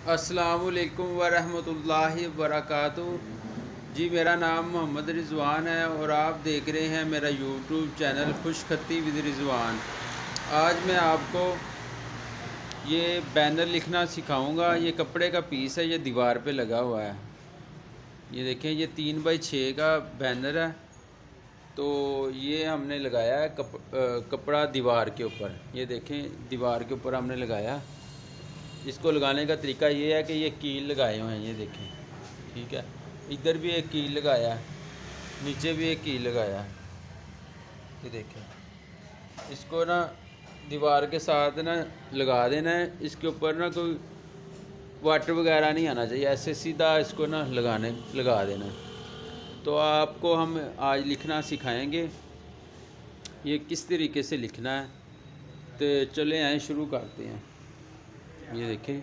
अस्सलामुअलैकुम वरहमतुल्लाहि वबरकातुहू। जी, मेरा नाम मोहम्मद रिज़वान है और आप देख रहे हैं मेरा यूट्यूब चैनल खुशखती विद रिज़वान। आज मैं आपको ये बैनर लिखना सिखाऊंगा। ये कपड़े का पीस है, ये दीवार पे लगा हुआ है। ये देखें, ये 3x6 का बैनर है। तो ये हमने लगाया है कपड़ा दीवार के ऊपर। ये देखें, दीवार के ऊपर हमने लगाया। इसको लगाने का तरीका ये है कि ये कील लगाए हुए हैं, ये देखें, ठीक है। इधर भी एक कील लगाया है, नीचे भी एक कील लगाया है, ये देखें। इसको ना दीवार के साथ ना लगा देना है। इसके ऊपर ना कोई वाटर वगैरह नहीं आना चाहिए, ऐसे सीधा इसको ना लगा देना है। तो आपको हम आज लिखना सिखाएंगे ये किस तरीके से लिखना है। तो चले आए, शुरू करते हैं। ये देखें,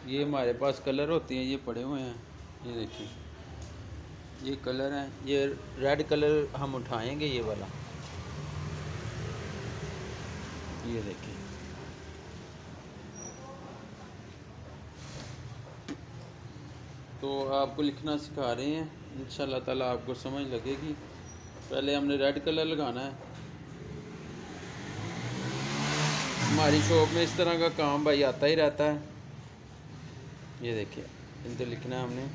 ये हमारे पास कलर होते हैं, ये पड़े हुए हैं। ये देखिए, ये कलर हैं। ये रेड कलर हम उठाएंगे, ये वाला। ये देखिए, तो आपको लिखना सिखा रहे हैं, इंशाल्लाह ताला आपको समझ लगेगी। पहले हमने रेड कलर लगाना है। हमारी शॉप में इस तरह का काम भाई आता ही रहता है। ये देखिए, इनसे लिखना है हमने।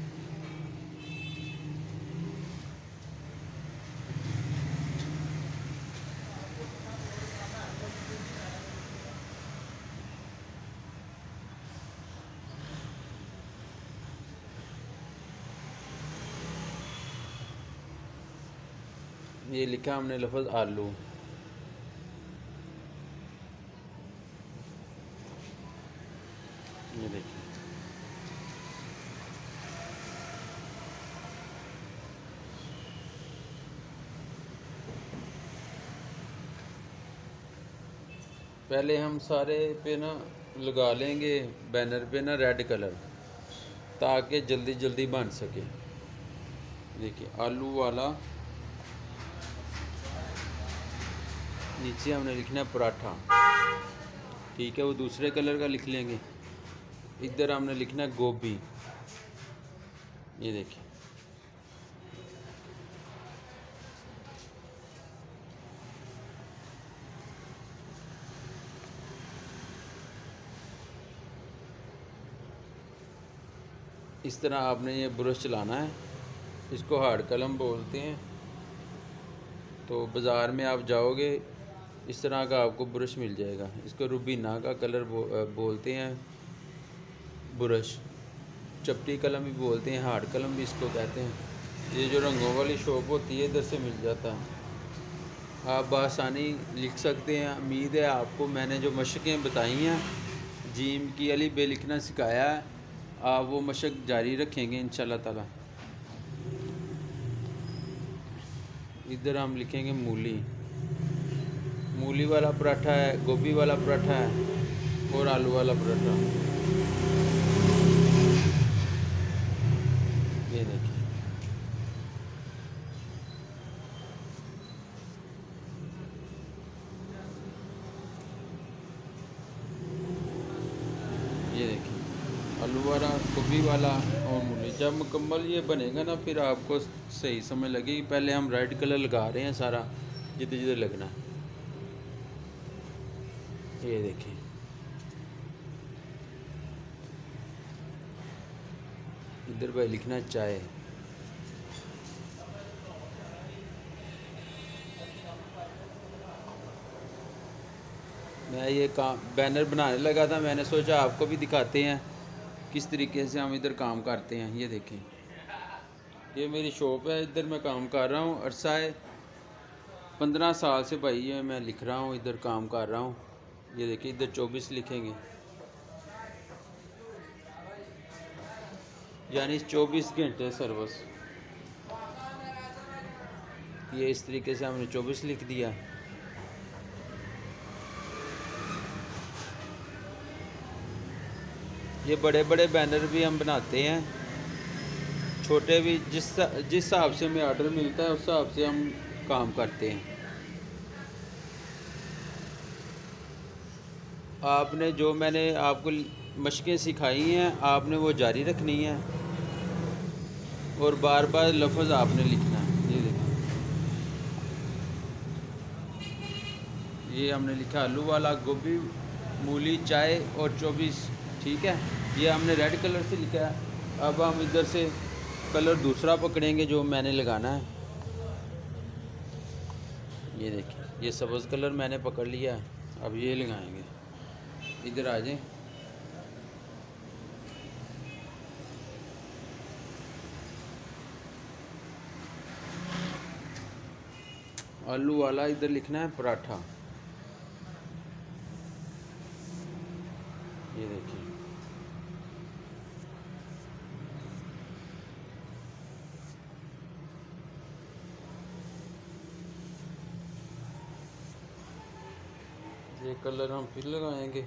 ये लिखा हमने लफ्ज़ आलू। ये देखिए, पहले हम सारे पे ना लगा लेंगे बैनर पे ना रेड कलर, ताकि जल्दी जल्दी बन सके। देखिए, आलू वाला। नीचे हमने लिखना है पराठा, ठीक है, वो दूसरे कलर का लिख लेंगे। इधर हमने लिखना है गोभी। ये देखिए, इस तरह आपने ये ब्रश चलाना है। इसको हार्ड कलम बोलते हैं। तो बाज़ार में आप जाओगे, इस तरह का आपको ब्रश मिल जाएगा। इसको रुबीना का कलर बोलते हैं, ब्रश। चपटी कलम भी बोलते हैं, हार्ड कलम भी इसको कहते हैं। ये जो रंगों वाली शॉप होती है, इधर से मिल जाता है। आप बआसानी लिख सकते हैं। उम्मीद है आपको मैंने जो मशक़ें बताई हैं, जीम की अली बे लिखना सिखाया है, आप वो मशक़ जारी रखेंगे इंशाल्लाह ताला। इधर हम लिखेंगे मूली। मूली वाला पराठा है, गोभी वाला पराठा है और आलू वाला पराठा। ये देखिए, ये देखिए, आलू वाला, गोभी वाला और मूली। जब मुकम्मल ये बनेगा ना, फिर आपको सही समझ लगेगी। पहले हम रेड कलर लगा रहे हैं सारा, जिधर जिधर लगना है। ये देखिए, इधर भाई लिखना है चाय। मैं ये काम बैनर बनाने लगा था, मैंने सोचा आपको भी दिखाते हैं किस तरीके से हम इधर काम करते हैं। ये देखें, ये मेरी शॉप है, इधर मैं काम कर रहा हूँ। अरसा है 15 साल से भाई, ये मैं लिख रहा हूँ, इधर काम कर रहा हूँ। ये देखिए, इधर 24 लिखेंगे, यानी 24 घंटे सर्विस। ये इस तरीके से हमने 24 लिख दिया। ये बड़े बड़े बैनर भी हम बनाते हैं, छोटे भी। जिस हिसाब से हमें ऑर्डर मिलता है, उस हिसाब से हम काम करते हैं। आपने जो मैंने आपको मशक़ें सिखाई हैं आपने वो जारी रखनी है और बार बार लफ्ज़ आपने लिखना है। ये देखिए, ये हमने लिखा आलू वाला, गोभी, मूली, चाय और 24। ठीक है, ये हमने रेड कलर से लिखा है। अब हम इधर से कलर दूसरा पकड़ेंगे जो मैंने लगाना है। ये देखिए, ये सब्ज़ कलर मैंने पकड़ लिया है, अब ये लगाएंगे। इधर आ जाएं। आलू वाला इधर लिखना है पराठा। ये देखिए, ये कलर हम फिर लगाएंगे।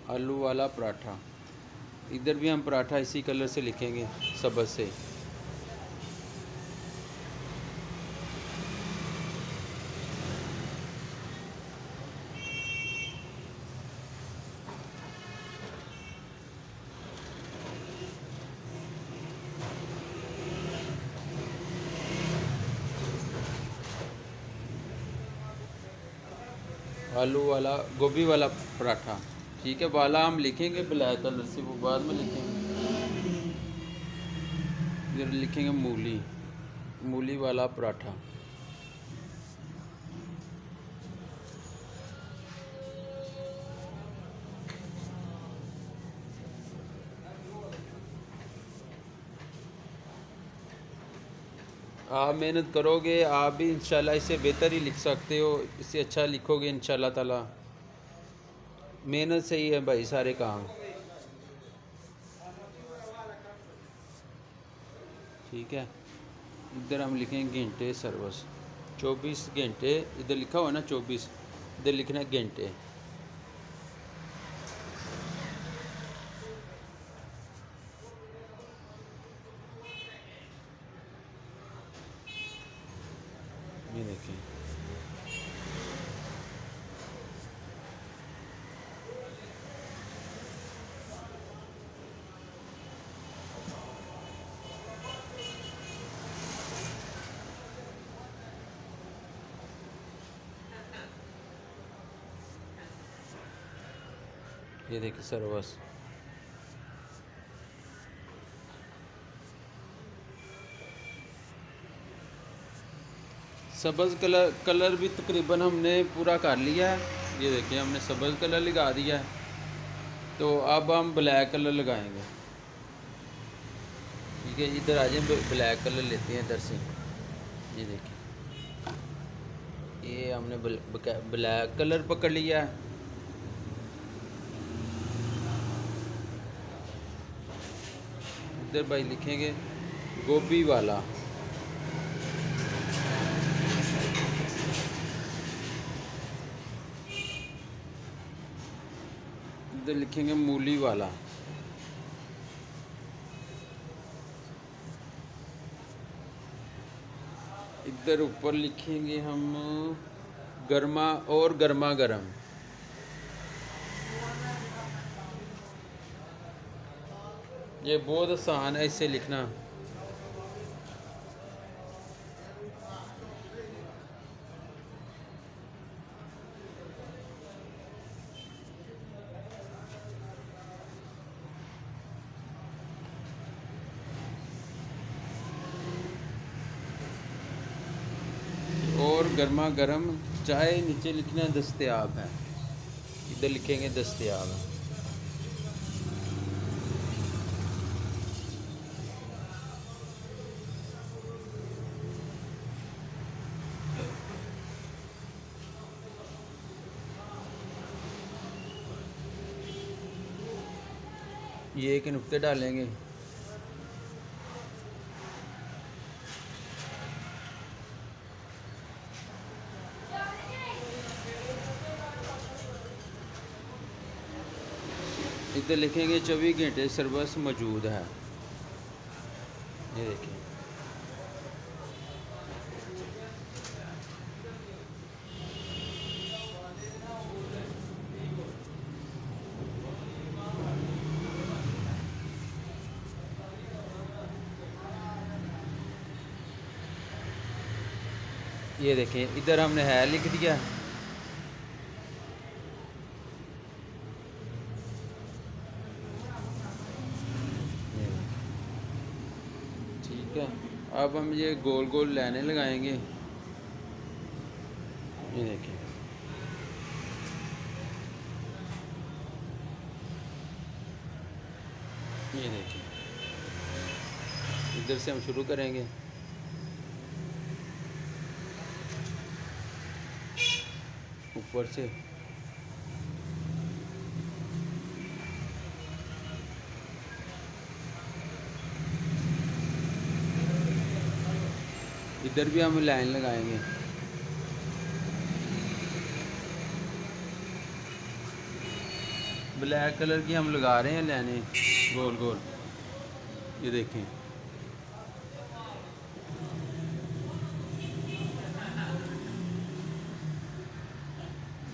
आलू वाला पराठा, इधर भी हम पराठा इसी कलर से लिखेंगे, सब्ज़ से। आलू वाला, गोभी वाला पराठा। ठीक है, वाला हम लिखेंगे ब्लैक कलर से, वो बाद में लिखेंगे। इधर लिखेंगे मूली, मूली वाला पराठा। आप मेहनत करोगे आप भी इंशाल्लाह इससे बेहतर ही लिख सकते हो, इससे अच्छा लिखोगे इंशाल्लाह ताला। मेहनत से ही है भाई सारे काम। ठीक है, इधर हम लिखेंगे घंटे सर्विस, 24 घंटे। इधर लिखा हुआ ना 24, इधर लिखना है घंटे। ये देखिए, ये देखिए सर्विस। सब्ज़ कलर भी तकरीबन हमने पूरा कर लिया है। ये देखिए, हमने सब्ज़ कलर लगा दिया है, तो अब हम ब्लैक कलर लगाएंगे। ठीक है, इधर आ जाए, ब्लैक कलर लेते हैं इधर से। ये देखिए, ये हमने ब्लैक कलर पकड़ लिया है। इधर भाई लिखेंगे गोभी वाला। इधर लिखेंगे मूली वाला। इधर ऊपर लिखेंगे हम गर्मा और गर्मा गर्म। ये बहुत आसान है इससे लिखना। और गर्मा गर्म चाय नीचे लिखना दस्तयाब है, इधर लिखेंगे दस्तयाब है। ये एक नुक्ते डालेंगे। इधर लिखेंगे 24 घंटे सर्विस मौजूद है। ये देखिए, ये देखें इधर हमने है लिख दिया। ठीक है, अब हम ये गोल गोल लाइनें लगाएंगे। ये देखें, ये देखें, इधर से हम शुरू करेंगे। ऊपर से इधर भी हम लाइन लगाएंगे। ब्लैक कलर की हम लगा रहे हैं लाइनें गोल गोल। ये देखें,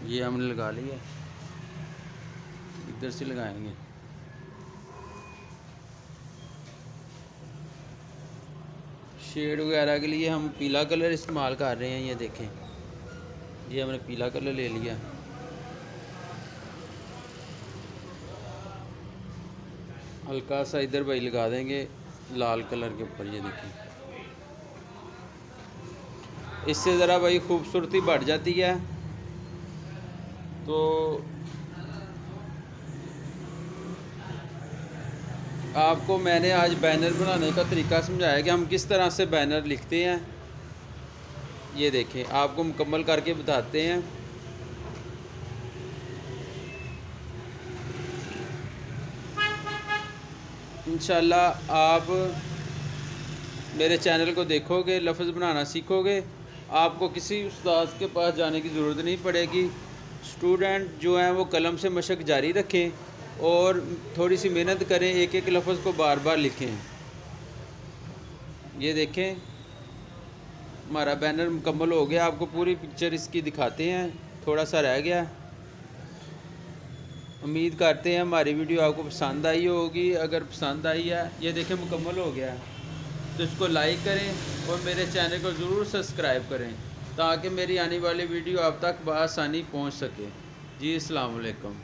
ये हमने लगा लिया। इधर से लगाएंगे। शेड वगैरह के लिए हम पीला कलर इस्तेमाल कर रहे हैं। ये देखें, ये हमने पीला कलर ले लिया। हल्का सा इधर भाई लगा देंगे लाल कलर के ऊपर। ये देखें, इससे ज़रा भाई खूबसूरती बढ़ जाती है। तो आपको मैंने आज बैनर बनाने का तरीका समझाया कि हम किस तरह से बैनर लिखते हैं। ये देखें, आपको मुकम्मल करके बताते हैं। इंशाल्लाह आप मेरे चैनल को देखोगे, लफ्ज़ बनाना सीखोगे, आपको किसी उस्ताद के पास जाने की ज़रूरत नहीं पड़ेगी। स्टूडेंट जो हैं वो कलम से मशक जारी रखें और थोड़ी सी मेहनत करें, एक एक लफ्ज़ को बार बार लिखें। ये देखें, हमारा बैनर मुकम्मल हो गया। आपको पूरी पिक्चर इसकी दिखाते हैं, थोड़ा सा रह गया। उम्मीद करते हैं हमारी वीडियो आपको पसंद आई होगी। अगर पसंद आई है, ये देखें मुकम्मल हो गया, तो इसको लाइक करें और मेरे चैनल को ज़रूर सब्सक्राइब करें ताकि मेरी आने वाली वीडियो आप तक बआसानी पहुंच सके। जी, अस्सलाम वालेकुम।